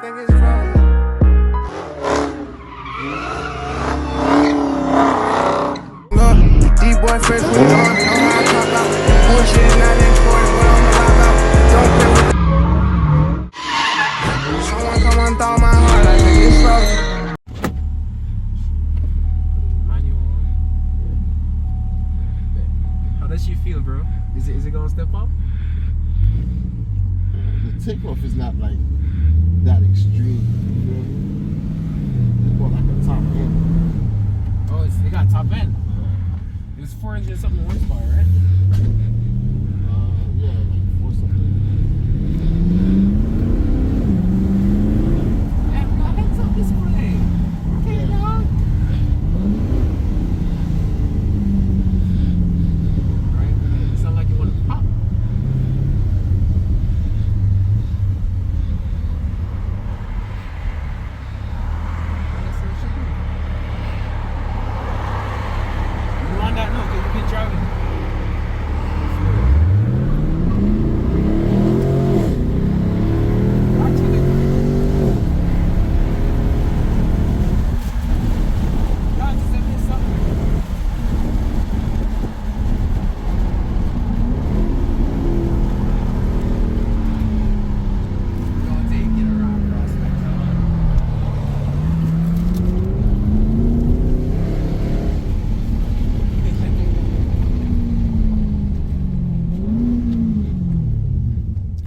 think it's frozen. These boy friends, we know how I talk out. Bullshit is not important, but I'm lock out. Don't play with the... Someone come on, thaw my heart, I think it's frozen. Manual. How does she feel, bro? Is it gonna step up? The takeoff is not like that extreme. It's more like a top end. Oh, it got top end. It's 400 something horsepower, right? Yeah, like 4 something. Hey, we got heads up display. Okay, dog. Right? It sounds like you want to pop. On that note, because you've been driving.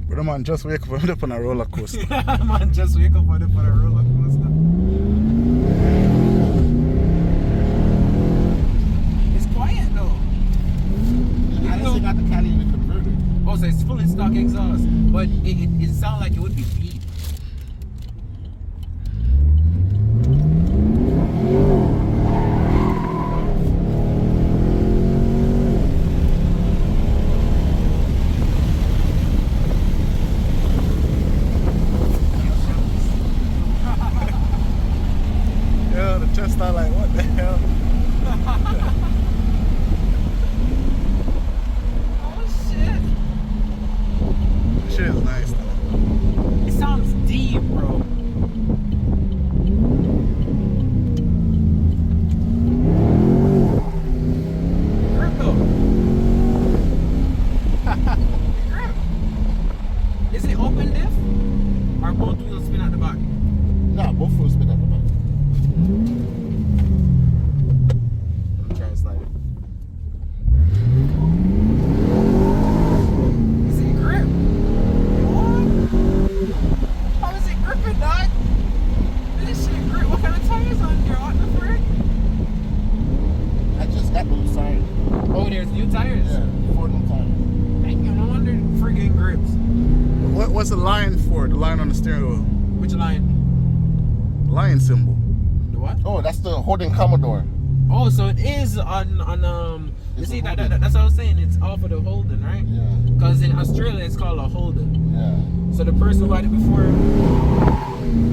But man, just wake up and up on a roller coaster. Man, just wake up on a roller coaster. It's quiet though. I just got the Cali in the converter. Oh, so it's fully stock exhaust, but it sounds like it would be beat. Yeah, the chest are like, what the hell? Oh shit! Shit is nice though. It sounds deep, bro. Grip though. Grip. Is it open diff? Or both wheels spin at the back? Nah, both wheels spin at the back. Let me try and slide it. Is it grip? What? How is it gripping, dog? This shit grip. What kind of tires on there? What the frick? I just got those tires. Oh, there's new tires? Yeah, 4 new tires. Thank you. No wonder friggin' grips. What's the line for? The line on the steering wheel? Which line? Lion symbol. The what? Oh, that's the Holden Commodore. Oh, so it is on you It's see a that's Holden. what I was saying. It's off of the Holden, right? Yeah. Because in Australia it's called a Holden. Yeah. So the person who had it before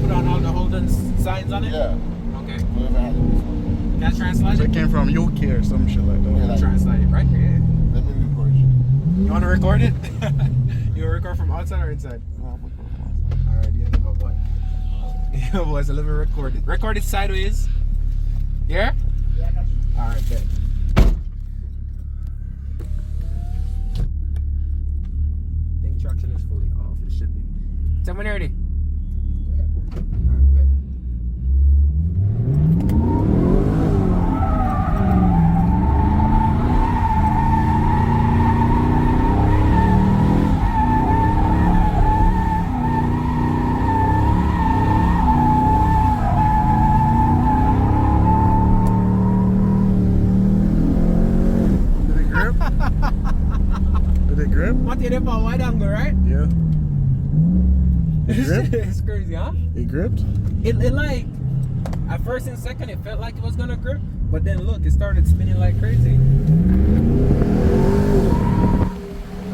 put on all the Holden signs on it. Yeah. Okay. Whoever had it before. Can I translate So it? it came from UK or some shit like that. Yeah, like- Translate it right here. Let me record you. You want to record it? You want to record from outside or inside? Alright, you think my boy. Yeah, boy, so let me record it. Record it sideways. Yeah? Yeah, I got you. Alright, bet. I think traction is fully off. It should be. 730. Alright, bet. Did it grip? Did it grip? What did it for wide angle, right? Yeah. It gripped? It's crazy, huh? It gripped? It like, at first and second, it felt like it was gonna grip, but then look, it started spinning like crazy.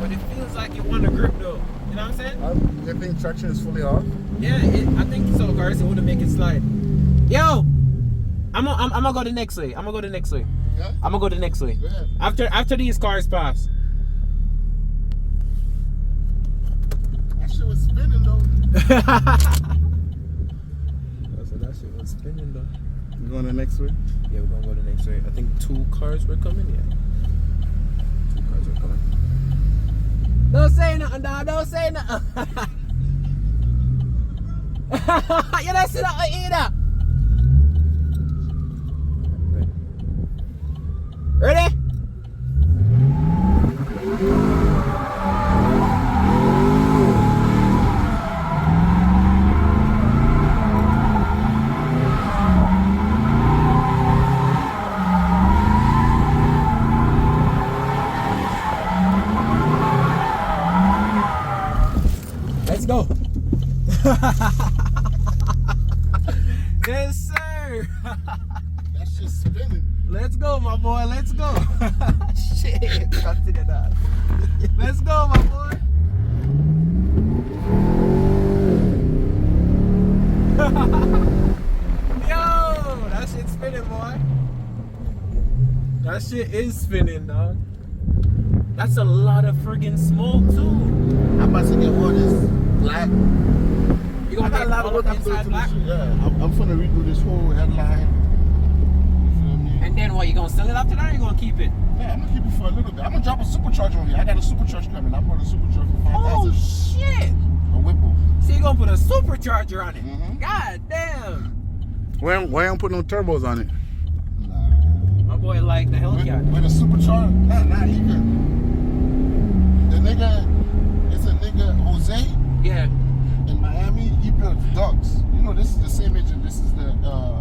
But it feels like it want to grip though. You know what I'm saying? You think traction is fully off? Yeah, I think so, guys. It would have make it slide. Yo, I'm gonna go the next way. I'm gonna go the next way. Yeah? I'm gonna go the next way. Go ahead. After these cars pass. That shit was spinning though. We going the next way? Yeah, we're gonna go the next way. I think 2 cars were coming. Yeah, 2 cars were coming. Don't say nothing, dog. Don't say nothing. You don't see that either. Ready? Let's go. Yes, sir. That shit's spinning. Let's go, my boy. Let's go. Shit. Consider that. Let's go, my boy. Yo, that shit's spinning, boy. That shit is spinning, dog. That's a lot of friggin' smoke, too. I'm about to get all this black. You gonna make all of inside black? Yeah, I'm finna redo this whole headline. You feel me? And then what, you gonna sell it after that or you gonna keep it? Yeah, I'm gonna keep it for a little bit. I'm gonna drop a supercharger on here. I got a supercharger coming. I bought a supercharger for 5,000. Oh shit! A Whipple. So you gonna put a supercharger on it? Mhm. God damn! Why you don't put no turbos on it? Nah. My boy like the Hellcat. With a supercharger? Not even. The nigga, it's a nigga, Jose, Yeah, in Miami. He built ducks. You know, this is the same engine. This is the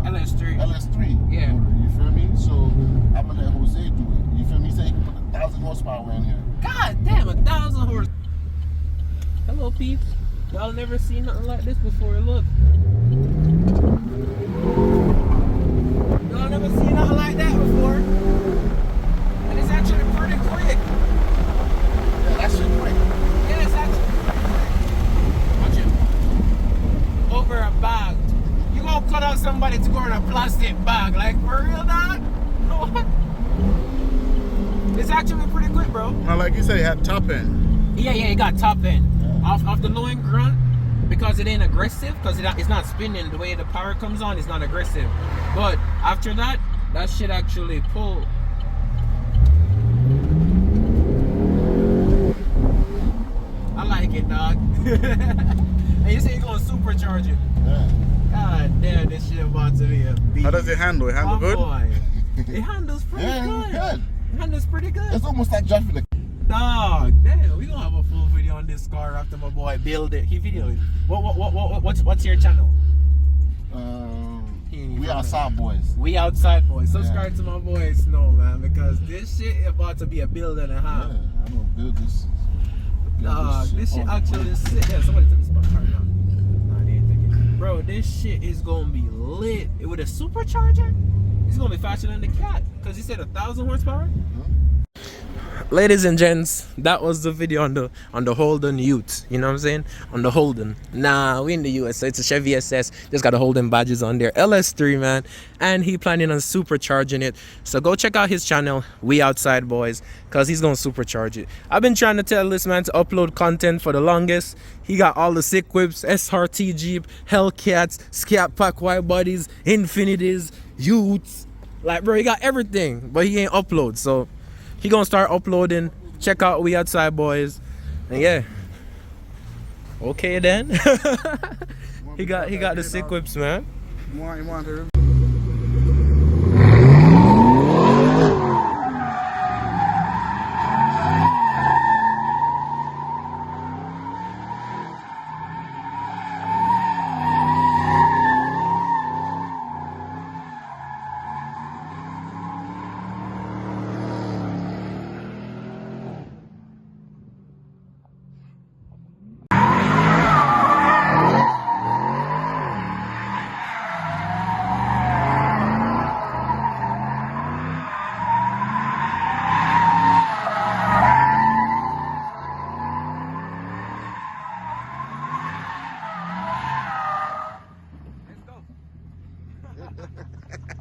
LS3. LS3 Yeah. motor, you feel me? So I'm gonna let Jose do it. You feel me? He said he can put 1,000 horsepower in here. God damn, 1,000 horse. Hello, peeps. Y'all never seen nothing like this before. Look. Y'all never seen nothing like that before. And it's actually pretty quick. Yeah, that shit quick. Yeah, it's actually pretty quick. Watch it. Over a bag. You gonna cut out somebody to go in a plastic bag? Like, for real, dog? What? It's actually pretty quick, bro. Now, like you said, it had top end. Yeah, it got top end. Off the low end grunt, because it ain't aggressive, because it's not spinning the way the power comes on, it's not aggressive. But after that, that shit actually pull. I like it, dog. And you say you're gonna supercharge it. Yeah. God damn, this shit about to be a beast. How does it handle? It handle good? Boy. It handles pretty Yeah, good. good. It handles pretty good. It's almost like driving the. Dog, damn, we gonna have a full video on this car after my boy build it. He videoed it. What's your channel? We outside boys. We outside boys. Subscribe to my boy Snow, man, because this shit is about to be a build and a half. Yeah, I'm gonna build this. Dog, this shit actually is sick. Yeah, somebody took this car now. Nah, they ain't taking it. Bro, this shit is gonna be lit. With a supercharger, it's gonna be faster than the cat. Cause he said 1,000 horsepower. Ladies and gents, that was the video on the Holden Ute. You know what I'm saying? On the Holden. Nah, we in the US, so it's a Chevy SS. Just got the Holden badges on there. LS3, man. And he planning on supercharging it. So go check out his channel, We Outside Boys, because he's going to supercharge it. I've been trying to tell this man to upload content for the longest. He got all the sick whips, SRT Jeep, Hellcats, Scat Pack White Bodies, Infinities, Utes. Like, bro, he got everything, but he ain't upload. So he gonna start uploading. Check out We Outside Boys. And yeah. Okay then. he got the sick whips, man. You want to